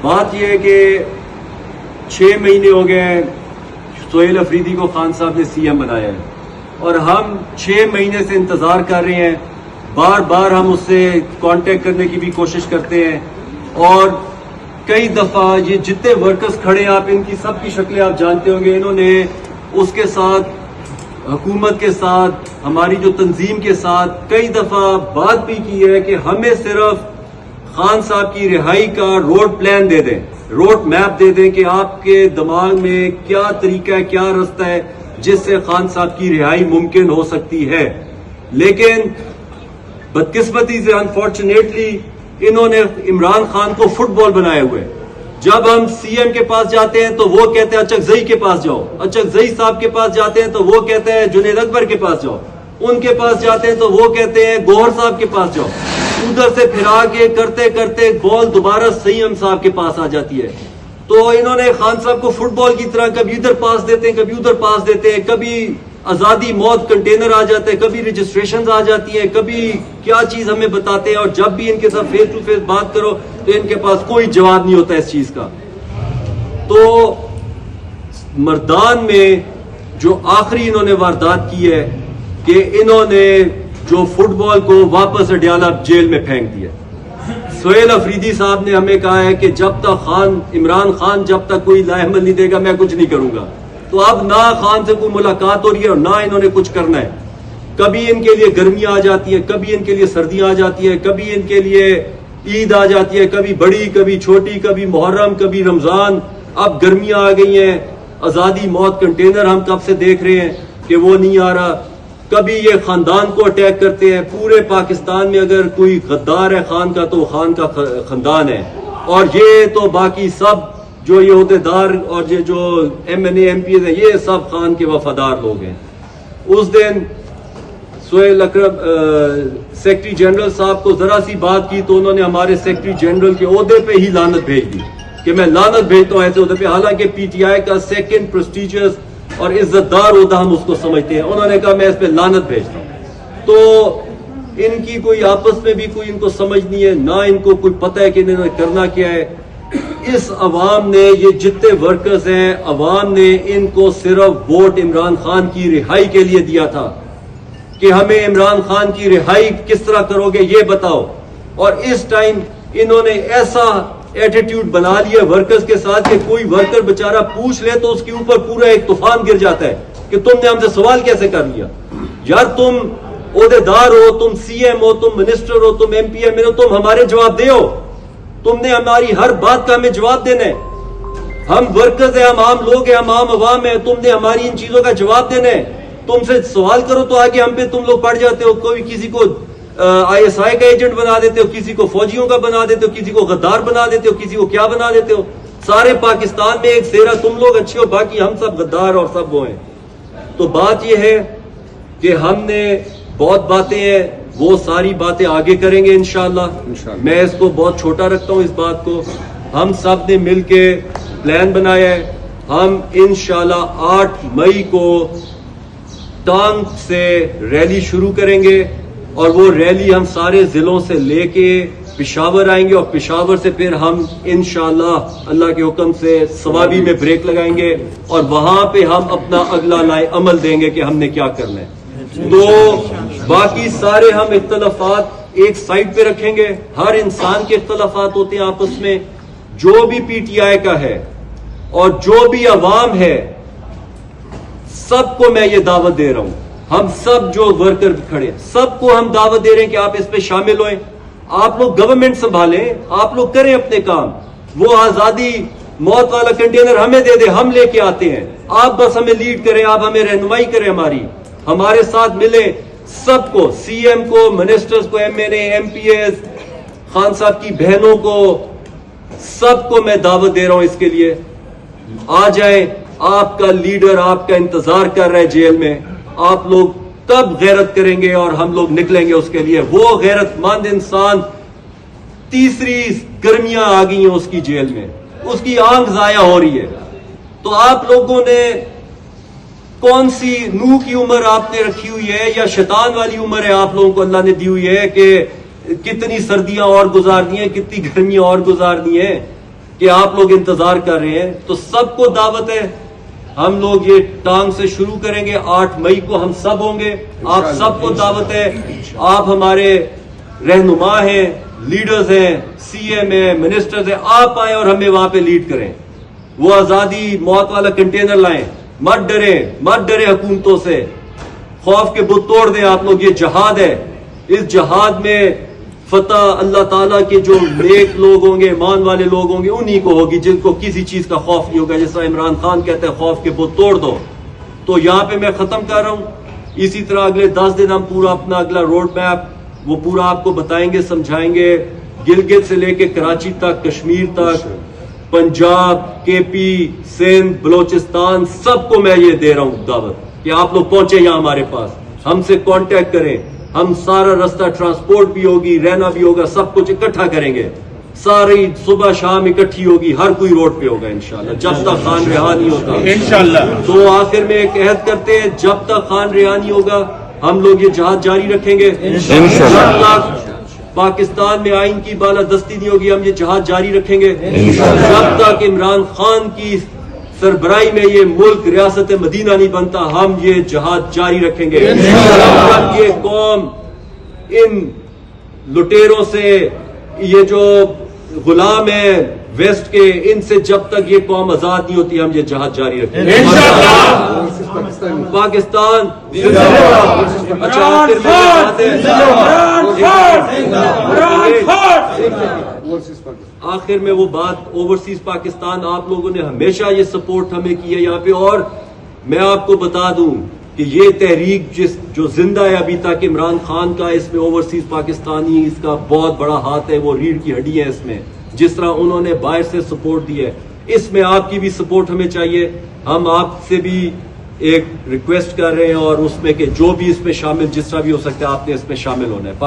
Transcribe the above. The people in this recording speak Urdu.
بات یہ ہے کہ 6 مہینے ہو گئے ہیں سہیل افریدی کو خان صاحب نے سی ایم بنایا ہے، اور ہم 6 مہینے سے انتظار کر رہے ہیں. بار بار ہم اس سے کانٹیکٹ کرنے کی بھی کوشش کرتے ہیں، اور کئی دفعہ یہ جتنے ورکرز کھڑے ہیں آپ ان کی سب کی شکلیں آپ جانتے ہوں گے، انہوں نے اس کے ساتھ حکومت کے ساتھ ہماری جو تنظیم کے ساتھ کئی دفعہ بات بھی کی ہے کہ ہمیں صرف خان صاحب کی رہائی کا روڈ پلان دے دیں، روڈ میپ دے دیں کہ آپ کے دماغ میں کیا طریقہ ہے، کیا رستہ ہے جس سے خان صاحب کی رہائی ممکن ہو سکتی ہے. لیکن بدقسمتی سے انفارچونیٹلی انہوں نے عمران خان کو فٹ بال بنائے ہوئے. جب ہم سی ایم کے پاس جاتے ہیں تو وہ کہتے ہیں اچکزئی کے پاس جاؤ، اچکزئی صاحب کے پاس جاتے ہیں تو وہ کہتے ہیں جنید اکبر کے پاس جاؤ، ان کے پاس جاتے ہیں تو وہ کہتے ہیں گوہر صاحب کے پاس جاؤ. ادھر سے پھرا کے کرتے کرتے بال دوبارہ سیم صاحب کے پاس آ جاتی ہے. تو انہوں نے خان صاحب کو فٹ بال کی طرح کبھی ادھر پاس دیتے ہیں، کبھی ادھر پاس دیتے ہیں، کبھی آزادی موت کنٹینر آ جاتے ہیں، کبھی رجسٹریشنز آ جاتی ہیں، کبھی کیا چیز ہمیں بتاتے ہیں، اور جب بھی ان کے ساتھ فیس ٹو فیس بات کرو تو ان کے پاس کوئی جواب نہیں ہوتا اس چیز کا. تو مردان میں جو آخری انہوں نے واردات کی ہے کہ انہوں نے جو فٹ بال کو واپس اڈیالہ جیل میں پھینک دیا. سہیل افریدی صاحب نے ہمیں کہا ہے کہ جب تک عمران خان جب تک کوئی لائحہ عمل نہیں دے گا میں کچھ نہیں کروں گا. تو اب نہ خان سے کوئی ملاقات ہو رہی ہے اور نہ انہوں نے کچھ کرنا ہے. کبھی ان کے لیے گرمیاں آ جاتی ہیں، کبھی ان کے لیے سردیاں آ جاتی ہیں، کبھی ان کے لیے عید آ جاتی ہے، کبھی بڑی کبھی چھوٹی، کبھی محرم کبھی رمضان. اب گرمیاں آ گئی ہیں، آزادی موت کنٹینر ہم کب سے دیکھ رہے ہیں کہ وہ نہیں آ رہا. کبھی یہ خاندان کو اٹیک کرتے ہیں. پورے پاکستان میں اگر کوئی غدار ہے خان کا تو خان کا خاندان ہے، اور یہ تو باقی سب جو یہ عہدیدار اور یہ جو M N A M P ہیں یہ سب خان کے وفادار لوگ ہیں. اس دن سہیل اکرم سیکرٹری جنرل صاحب کو ذرا سی بات کی تو انہوں نے ہمارے سیکرٹری جنرل کے عہدے پہ ہی لعنت بھیج دی کہ میں لعنت بھیجتا ہوں ایسے عہدے پہ، حالانکہ پی ٹی آئی کا سیکنڈ پریسٹیجیس اور عزت دار عہدہ ہم اس کو سمجھتے ہیں. انہوں نے کہا میں اس پہ لعنت بھیجتا ہوں. تو ان کی کوئی آپس میں بھی کوئی ان کو سمجھ نہیں ہے، نہ ان کو کوئی پتہ ہے کہ انہوں نے کرنا کیا ہے. اس عوام نے، یہ جتنے ورکرز ہیں، عوام نے ان کو صرف ووٹ عمران خان کی رہائی کے لیے دیا تھا کہ ہمیں عمران خان کی رہائی کس طرح کرو گے یہ بتاؤ. اور اس ٹائم انہوں نے ایسا ایٹیٹیوڈ بنا لیا ورکرز کے ساتھ کہ کوئی ورکر بیچارہ پوچھ لے تو اس کے اوپر پورا ایک طوفان گر جاتا ہے کہ تم نے ہم سے سوال کیسے کر لیا. یار تم عہدیدار ہو، تم سی ایم ہو، تم منسٹر ہو، تم ایم پی ایم ہو، تم ہمارے جواب دے ہو. تم نے ہماری ہر بات کا ہمیں جواب دینا ہے. ہم ورکرز ہیں، ہم عام لوگ ہیں، ہم عام عوام ہیں، تم نے ہماری ان چیزوں کا جواب دینا ہے. تم سے سوال کرو تو آگے ہم پہ تم لوگ پڑ جاتے ہو. کوئی کسی کو آئی ایس آئی کا ایجنٹ بنا دیتے ہو، کسی کو فوجیوں کا بنا دیتے ہو، کسی کو غدار بنا دیتے ہو، کسی کو کیا بنا دیتے ہو. سارے پاکستان میں ایک سیرا تم لوگ اچھے ہو، باقی ہم سب غدار اور سب وہ ہیں. تو بات یہ ہے کہ ہم نے بہت باتیں ہیں، وہ ساری باتیں آگے کریں گے انشاءاللہ. میں اس کو بہت چھوٹا رکھتا ہوں اس بات کو. ہم سب نے مل کے پلان بنایا ہے. ہم انشاءاللہ 8 مئی کو ٹانگ سے ریلی شروع کریں گے، اور وہ ریلی ہم سارے ضلعوں سے لے کے پشاور آئیں گے، اور پشاور سے پھر ہم انشاءاللہ اللہ کے حکم سے سوابی میں بریک لگائیں گے، اور وہاں پہ ہم اپنا اگلا لائے عمل دیں گے کہ ہم نے کیا کرنا ہے. تو باقی سارے ہم اختلافات ایک سائڈ پہ رکھیں گے. ہر انسان کے اختلافات ہوتے ہیں آپس میں. جو بھی پی ٹی آئی کا ہے اور جو بھی عوام ہے، سب کو میں یہ دعوت دے رہا ہوں. ہم سب جو ورکر کھڑے ہیں سب کو ہم دعوت دے رہے ہیں کہ آپ اس پہ شامل ہوئیں. آپ لوگ گورنمنٹ سنبھالیں، آپ لوگ کریں اپنے کام. وہ آزادی موت والا کنٹینر ہمیں دے دے، ہم لے کے آتے ہیں. آپ بس ہمیں لیڈ کریں، آپ ہمیں رہنمائی کریں، ہمارے ساتھ ملیں. سب کو، سی ایم کو، منسٹرز کو، M N A M P As, Khan صاحب کی بہنوں کو، سب کو میں دعوت دے رہا ہوں اس کے لیے. آ جائیں. آپ کا لیڈر آپ کا انتظار کر رہا ہے جیل میں. آپ لوگ کب غیرت کریں گے اور ہم لوگ نکلیں گے اس کے لیے. وہ غیرت مند انسان، تیسری گرمیاں آ گئی ہیں اس کی جیل میں، اس کی آنکھ ضائع ہو رہی ہے. تو آپ لوگوں نے کون سی نوح کی عمر آپ نے رکھی ہوئی ہے یا شیطان والی عمر ہے آپ لوگوں کو اللہ نے دی ہوئی ہے کہ کتنی سردیاں اور گزارنی ہیں، کتنی گرمیاں اور گزارنی ہیں؟ کہ آپ لوگ انتظار کر رہے ہیں، تو سب کو دعوت ہے. ہم لوگ یہ ٹانگ سے شروع کریں گے، 8 مئی کو ہم سب ہوں گے. آپ سب کو دعوت ہے. آپ ہمارے رہنما ہیں، لیڈرز ہیں، سی ایم ہیں، منسٹرز ہیں. آپ آئیں اور ہمیں وہاں پہ لیڈ کریں. وہ آزادی موت والا کنٹینر لائیں. مت ڈریں حکومتوں سے. خوف کے بت توڑ دیں آپ لوگ. یہ جہاد ہے. اس جہاد میں فتح اللہ تعالیٰ کے جو نیک لوگ ہوں گے، ایمان والے لوگ ہوں گے، انہی کو ہوگی جن کو کسی چیز کا خوف نہیں ہوگا. جس طرح عمران خان کہتے ہیں خوف کے بت توڑ دو. تو یہاں پہ میں ختم کر رہا ہوں. اسی طرح اگلے 10 دن ہم پورا اپنا اگلا روڈ میپ وہ پورا آپ کو بتائیں گے، سمجھائیں گے. گلگت سے لے کے کراچی تک، کشمیر تک، پنجاب، کے پی، سندھ، بلوچستان، سب کو میں یہ دے رہا ہوں دعوت کہ آپ لوگ پہنچے یہاں ہمارے پاس، ہم سے کانٹیکٹ کریں. ہم سارا رستہ، ٹرانسپورٹ بھی ہوگی، رہنا بھی ہوگا، سب کچھ اکٹھا کریں گے. ساری صبح شام اکٹھی ہوگی، ہر کوئی روڈ پہ ہوگا انشاءاللہ جب تک خان رہا نہیں ہوتا انشاءاللہ. تو آخر میں ایک عہد کرتے ہیں، جب تک خان رہا نہیں ہوگا ہم لوگ یہ جہاد جاری رکھیں گے انشاءاللہ. جب تک پاکستان میں آئین کی بالادستی نہیں ہوگی ہم یہ جہاد جاری رکھیں گے. جب تک عمران خان کی سربراہی میں یہ ملک ریاست مدینہ نہیں بنتا ہم یہ جہاد جاری رکھیں گے. جب یہ قوم ان لٹیروں سے، یہ جو غلام ہیں ویسٹ کے، ان سے جب تک یہ قوم آزاد نہیں ہوتی ہم یہ جہاد جاری رکھیں گے. پاکستان اچھا آخر میں وہ بات، اوورسیز پاکستان آپ لوگوں نے ہمیشہ یہ سپورٹ ہمیں کی ہے یہاں پہ. اور میں آپ کو بتا دوں کہ یہ تحریک جو زندہ ہے ابھی تک عمران خان کا، اس میں اوورسیز پاکستانی اس کا بہت بڑا ہاتھ ہے. وہ ریڑھ کی ہڈی ہے اس میں. جس طرح انہوں نے باہر سے سپورٹ دی ہے، اس میں آپ کی بھی سپورٹ ہمیں چاہیے. ہم آپ سے بھی ایک ریکویسٹ کر رہے ہیں اور اس میں کہ جو بھی اس میں شامل، جس طرح بھی ہو سکتا ہے آپ نے اس میں شامل ہونا ہے.